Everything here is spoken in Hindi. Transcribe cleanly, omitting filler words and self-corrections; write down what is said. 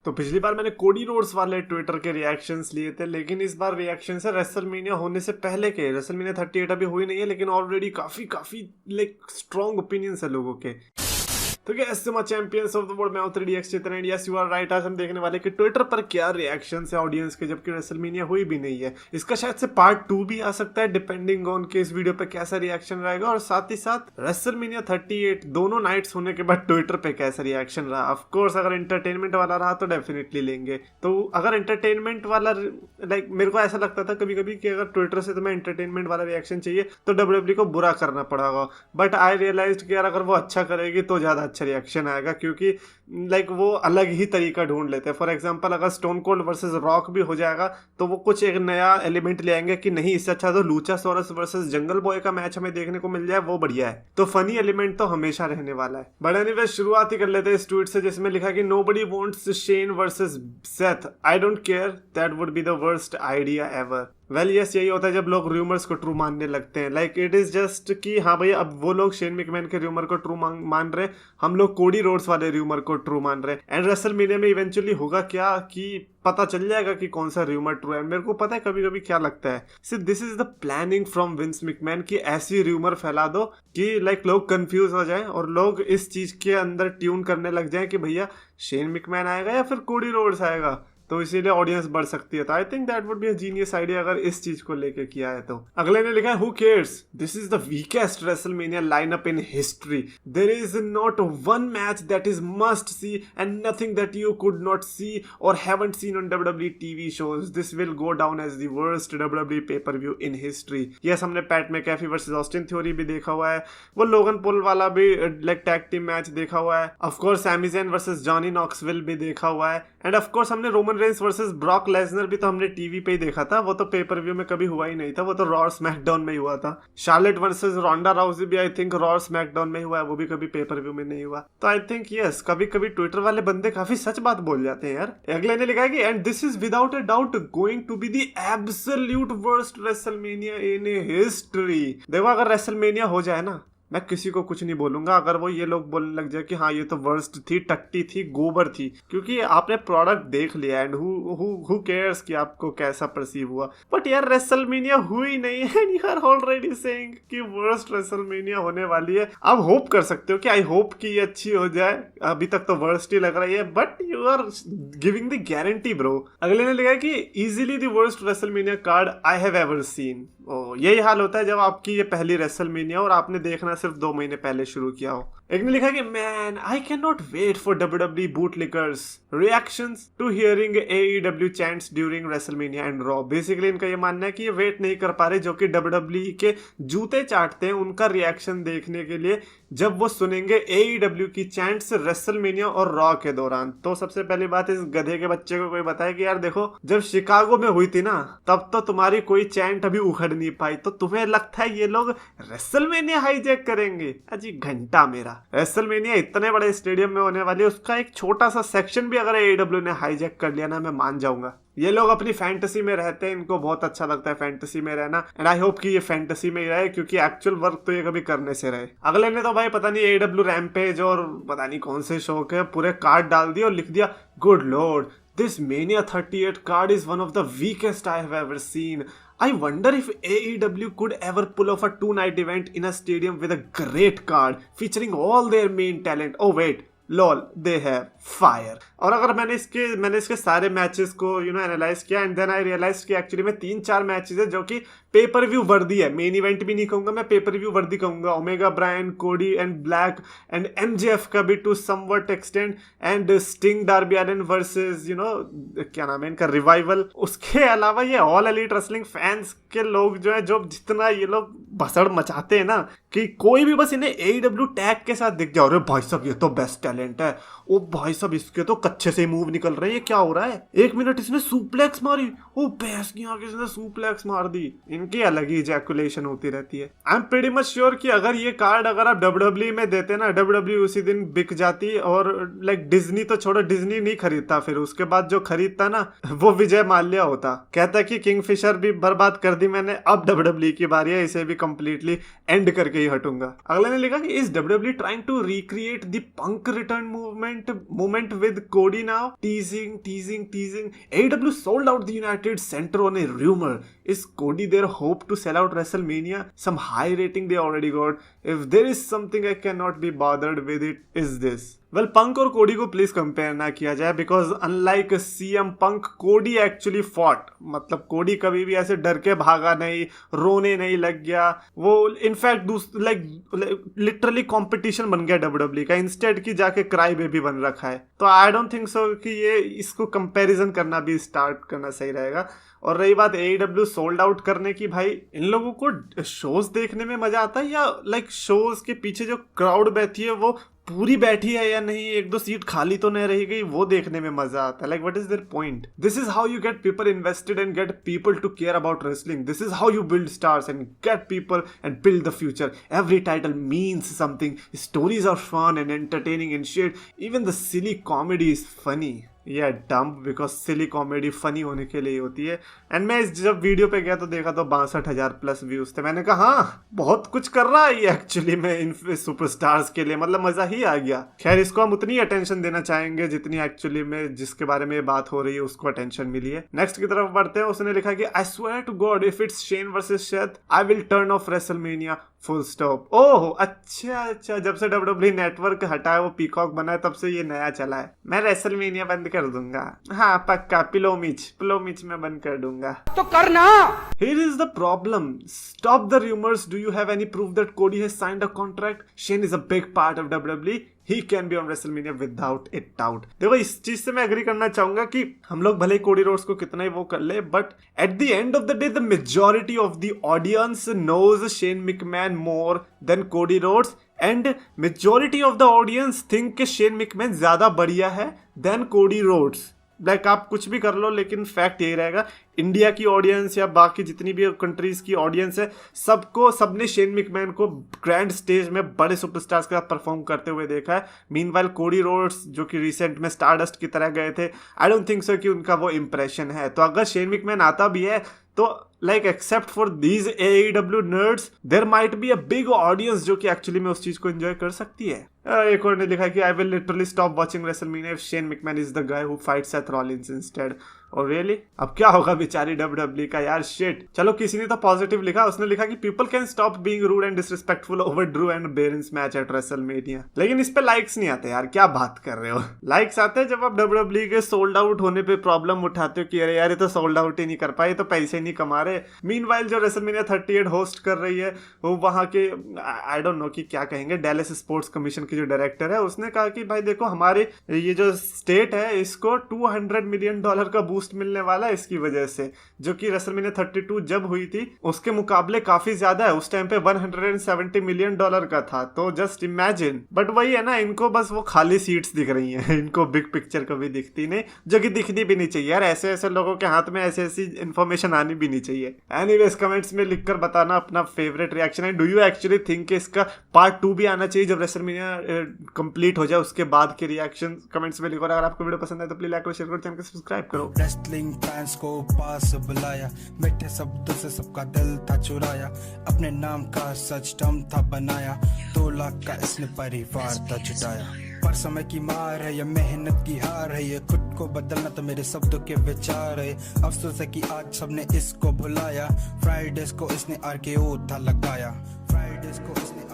तो पिछली बार मैंने कोडी रोड्स वाले ट्विटर के रिएक्शंस लिए थे, लेकिन इस बार रिएक्शन है रेसलमेनिया होने से पहले के। रेसलमेनिया 38 अभी हुई नहीं है, लेकिन ऑलरेडी काफी लाइक स्ट्रॉन्ग ओपिनियंस है लोगों के। तो yes my champions of the world, मैं हूं 3DX Chetan and yes you are right. आज हम देखने वाले कि ट्विटर पर क्या रिएक्शंस है ऑडियंस के, जबकि रेसलमेनिया हुई भी नहीं है। इसका शायद से पार्ट 2 भी आ सकता है डिपेंडिंग ऑन के इस वीडियो पे कैसा रिएक्शन रहेगा, और साथ ही साथ रेसलमेनिया 38 दोनों नाइट्स होने के बाद ट्विटर पे कैसा रिएक्शन रहा। ऑफ कोर्स अगर एंटरटेनमेंट वाला रहा तो डेफिनेटली लेंगे। तो अगर एंटरटेनमेंट वाला लाइक मेरे को ऐसा लगता था कभी कभी कि अगर ट्विटर से तुम्हें एंटरटेनमेंट वाला रिएक्शन चाहिए तो WWE को बुरा करना पड़ेगा, बट आई रियलाइज्ड कि यार अगर वो अच्छा करेगी तो ज्यादा अच्छा रिएक्शन आएगा, क्योंकि लाइक वो अलग ही तरीका ढूंढ लेते हैं। फॉर एग्जांपल अगर स्टोन कोल्ड वर्सेस रॉक भी हो जाएगा तो वो कुछ एक नया एलिमेंट ले आएंगे कि नहीं, इससे अच्छा तो लूचासोरस वर्सेस जंगल बॉय का मैच हमें देखने को मिल जाए, वो बढ़िया है। तो फनी एलिमेंट तो हमेशा रहने वाला है। बट एनीवे शुरुआत ही कर लेते हैं इस ट्वीट से, जिसमें लिखा कि nobody wants Shane versus Seth, I don't care, that would be the worst idea ever. Well yes, यही होता है जब लोग रूमर्स को ट्रू मानने लगते हैं। लाइक इट इज जस्ट कि हाँ भैया, अब वो लोग शेन मैकमैन के रूमर को ट्रू मान रहे, हम लोग कोडी रोड्स वाले रूमर को ट्रू मान रहे। एंड रेसलमेनिया में इवेंचुअली होगा क्या कि पता चल जाएगा कि कौन सा रूमर ट्रू है। मेरे को पता है कभी कभी क्या लगता है, सिर्फ this is the planning from Vince McMahon कि ऐसी रूमर फैला दो कि लाइक लोग कंफ्यूज हो जाएं और लोग इस चीज के अंदर ट्यून करने लग जाएं कि भैया शेन मैकमैन आएगा या फिर कोडी रोड्स आएगा, तो इसीलिए ऑडियंस बढ़ सकती है। तो I think that would be a genius idea अगर इस चीज को लेके किया है तो। अगले ने लिखा है who cares, this is the weakest WrestleMania lineup in history, there is not one match that is must see and nothing that you could not see or haven't seen on WWE TV shows, this will go down as the worst WWE pay per view in history. Yes, हमने Pat McAfee versus Austin Theory भी देखा हुआ है, वो लोगन पॉल वाला भी लाइक टैग टीम मैच देखा हुआ है, of course Sami Zayn versus Johnny Knoxville भी देखा हुआ है, एंड ऑफ कोर्स हमने Roman Reigns versus Brock Lesnar भी तो हमने टीवी पे ही देखा था, वो तो पेपर व्यू में कभी हुआ ही नहीं था, वो तो रॉ स्मैकडाउन में ही हुआ था। शार्लेट वर्सेस रोंडा राउजी भी आई थिंक रॉ स्मैकडाउन में हुआ है, वो भी कभी पेपर व्यू में नहीं हुआ। तो आई थिंक यस, कभी कभी ट्विटर वाले बंदे काफी सच बात बोल जाते हैं यार। अगले ने लिखा है कि and this is without a doubt going to be the absolute worst WrestleMania in history. देखो अगर रेसलमेनिया हो जाए ना, मैं किसी को कुछ नहीं बोलूंगा अगर वो ये लोग बोलने लग जाए कि हाँ ये तो वर्स्ट थी, टट्टी थी, गोबर थी, क्योंकि आपने प्रोडक्ट देख लिया एंड हु केयर्स कि आपको कैसा परसीव हुआ। बट यार रेसलमेनिया हुई नहीं है and you are already saying कि वर्स्ट रेसलमेनिया होने वाली है। आप होप कर सकते हो कि आई होप कि ये अच्छी हो जाए, अभी तक तो वर्स्ट ही लग रही है, but you are giving the guarantee bro. अगले ने लिखा कि easily the worst WrestleMania card I have ever seen. यही हाल होता है जब आपकी ये पहली रेसलमेनिया और आपने देखना सिर्फ 2 महीने पहले शुरू किया हो। एक ने लिखा कि man I can not wait for WWE bootlickers reactions to hearing AEW chants during WrestleMania and Raw. Basically इनका ये मानना है कि ये वेट नहीं कर पा रहे जो कि WWE के जूते चाटते हैं उनका रिएक्शन देखने के लिए जब वो सुनेंगे AEW की चैंट्स रेसलमेनिया और रॉ के दौरान। तो सबसे पहली बात, इस गधे के बच्चे को कोई बताए कि यार देखो जब शिकागो में हुई थी ना तब तो तुम्हारी कोई चैंट अभी उखड़ नहीं पाई, तो तुम्हें लगता है ये लोग रेसलमेनिया हाईजैक करेंगे? अजी घंटा मेरा, रेसलमेनिया इतने बड़े स्टेडियम में होने वाली है, उसका एक छोटा सा सेक्शन भी अगर AEW ने हाईजैक कर लिया ना, मैं मान जाऊंगा। ये लोग अपनी फैंटेसी में रहते हैं, इनको बहुत अच्छा लगता है फैंटेसी में रहना, एंड आई होप कि ये फैंटेसी में ही रहे, क्योंकि एक्चुअल वर्क तो ये कभी करने से रहे। अगले ने तो भाई पता नहीं AEW रैम्पेज और पता नहीं कौन से शो के पूरे कार्ड डाल दिए और लिख दिया good Lord this Mania 38 card is one of the weakest I have ever seen. I wonder if AEW could ever pull off a 2-night event in a stadium with a great card featuring all their main talent. Oh wait, lol, they have fire. और अगर मैंने इसके सारे मैचेस को एनालाइज किया एंड देन आई रियलाइज कि एक्चुअली में 3-4 मैचेस है जो कि पेपर व्यू वर्दी है। मेन इवेंट भी नहीं कहूंगा मैं, पेपर व्यू वर्दी कहूंगा। Omega Bryan, Cody and Black and MJF का भी to somewhat extend, and Sting Darby Allin versus क्या नाम है इनका, रिवाइवल। उसके अलावा ये ऑल एलीट रेसलिंग फैंस के लोग जो है, जो जितना ये लोग भसड़ मचाते हैं ना कि कोई भी बस इन्हें AEW टैग के साथ दिख जाओ, अरे भाई साहब ये तो बेस्ट टैलेंट है, ओ भाई साहब इसके तो कच्चे से मूव निकल रहे हैं, ये क्या हो रहा है, 1 मिनट इसने सुप्लेक्स मारी, ओ भैंस की आगे इसने सुप्लेक्स मार दी। इनकी अलग ही इजैकुलेशन होती रहती है। I am pretty much sure कि अगर ये कार्ड अगर आप WWE में देते ना, WWE उसी दिन बिक जाती, और लाइक डिज्नी तो छोड़ो, डिज्नी नहीं खरीदता, फिर उसके बाद जो खरीदता ना वो विजय माल्या होता, कहता कि किंगफिशर भी बर्बाद कर दी मैंने, अब WWE की बारी है, इसे भी कंप्लीटली एंड करके ही हटूंगा। अगले ने लिखा कि is WWE trying to recreate the Punk return movement with Cody now? Teasing AEW sold out the United Center on a rumor. Is Cody their hope to sell out WrestleMania? Some high rating they already got. If there is something I cannot be bothered with, it is this. Well Punk और कोडी को प्लीज कंपेयर ना किया जाए, बिकॉज अनलाइक CM पंक, कोडी एक्चुअली फॉट। मतलब कोडी कभी भी ऐसे डर के भागा नहीं, रोने नहीं लग गया। वो इनफैक्ट लाइक लिटरली कंपटीशन बन गया WWE का, इंस्टेड की जाके क्राई बेबी बन रखा है। तो आई डोंट थिंक सो कि ये इसको कंपैरिजन करना भी स्टार्ट करना सही रहेगा। और रही बात AEW सोल्ड आउट करने की, भाई इन लोगों को शोज देखने में मजा आता है या लाइक शोज के पीछे जो क्राउड बैठी है वो पूरी बैठी है या नहीं, एक दो सीट खाली तो नहीं रही गई, वो देखने में मजा आता है। Like what is there point? This is how you get people invested and get people to care about wrestling. This is how you build stars and get people and build the future. Every title means something, stories are fun and entertaining and shit, even the silly comedy is funny. या dumb, because silly comedy funny होने के लिए होती है। एंड मैं जब वीडियो पे गया तो देखा तो 62,000 प्लस व्यूज थे। मैंने कहा हाँ बहुत कुछ कर रहा है ये एक्चुअली में इन सुपरस्टार्स के लिए, मतलब मजा ही आ गया। खैर इसको हम उतनी अटेंशन देना चाहेंगे जितनी एक्चुअली में जिसके बारे में बात हो रही है उसको अटेंशन मिली है। नेक्स्ट की तरफ बढ़ते हैं। उसने लिखा कि I swear to God if it's Shane versus Seth I will turn off WrestleMania full stop. Oh अच्छा, जब से WWE नेटवर्क हटाया वो पीकॉक बना है तब से ये नया चला है। मैं रेसलमेनिया बंद कर दूंगा, हाँ पक्का, पिलोमिच में बंद कर दूंगा। तो करना। Here is the problem. Stop the rumors. Do you have any proof that Cody has signed a contract? Shane is a big part of WWE. He can be on WrestleMania without a doubt. देखो इस चीज से मैं एग्री करना चाहूंगा कि हम लोग भले कोडी रोड्स को कितना ही वो कर ले, but at the end of the day the majority of the audience knows Shane McMahon more than Cody Rhodes, and majority of the audience think कि शेन मिकमैन ज्यादा बढ़िया है देन कोडी रोड्स। लाइक आप कुछ भी कर लो लेकिन फैक्ट यही रहेगा, इंडिया की ऑडियंस या बाकी जितनी भी कंट्रीज की ऑडियंस है सबने शेन मिकमैन को ग्रैंड स्टेज में बड़े सुपरस्टार्स के साथ परफॉर्म करते हुए देखा है। मीनवाइल कोडी रोड्स जो कि रिसेंट में स्टारडस्ट की तरह गए थे, आई डोंट थिंक सो कि उनका वो इम्प्रेशन है। तो अगर शेन मिकमैन आता भी है तो like except for these AEW nerds there might be a big audience जो कि एक्चुअली में उस चीज को एंजॉय कर सकती है। एक और ने लिखा कि I will literally stop watching WrestleMania if Shane मिकमैन is the guy who fights Seth Rollins instead. और रियली अब क्या होगा बेचारी WWE का यार, शिट। चलो किसी ने तो पॉजिटिव लिखा, उसने लिखा कि people can stop being rude and disrespectful over Drew and Berens match at WrestleMania. लेकिन इस पे लाइक्स नहीं आते यार, क्या बात कर रहे हो। लाइक्स आते हैं जब आप WWE के सोल्ड आउट होने पे प्रॉब्लम उठाते हो कि अरे यार ये तो सोल्ड आउट ही नहीं कर पाए, तो पैसे नहीं कमा रहे। मीनवाइल जो रेसलमेनिया 38 होस्ट कर रही है वो वहां के आई डोंट नो कि क्या कहेंगे, डैलस स्पोर्ट्स कमीशन की जो डायरेक्टर है उसने कहा कि भाई देखो हमारे ये जो स्टेट है इसको $200 मिलियन का बूस्ट मिलने वाला है इसकी वजह से, जो कि रेसलमेनिया 32 जब हुई थी उसके मुकाबले काफी ज्यादा है। उस टाइम पे $170 मिलियन का था, तो जस्ट इमेजिन। बट वही है ना, इनको बस वो खाली सीट्स दिख रही हैं, इनको बिग पिक्चर कभी दिखती नहीं, जो कि दिखनी भी नहीं चाहिए यार। ऐसे ऐसे लोगों के हाथ में ऐसी ऐसी इन्फॉर्मेशन आनी भी नहीं चाहिए। एनीवेज कमेंट्स में लिखकर बताना अपना फेवरेट रिएक्शन है। डू यू एक्चुअली थिंक इसका पार्ट 2 भी आना चाहिए जब रेसलमेनिया कंप्लीट हो जाए उसके बाद के रिएक्शन? कमेंट्स में लिखो। अगर आपको वीडियो पसंद है तो प्लीज लाइक करो, शेयर करो, चैनल को सब्सक्राइब करो। रेसलिंग फैंस को पास बुलाया, मीठे शब्दों से सबका दिल था चुराया, अपने नाम का सच दम था बनाया, 2 लाख का इसने परिवार था जुटाया। पर समय की मार है, ये मेहनत की हार है, ये खुद को बदलना तो मेरे शब्दों के विचार है। अफसोस है कि आज सबने इसको भुलाया, फ्राइडेज को इसने RKO था लगाया, फ्राइडेज को इसने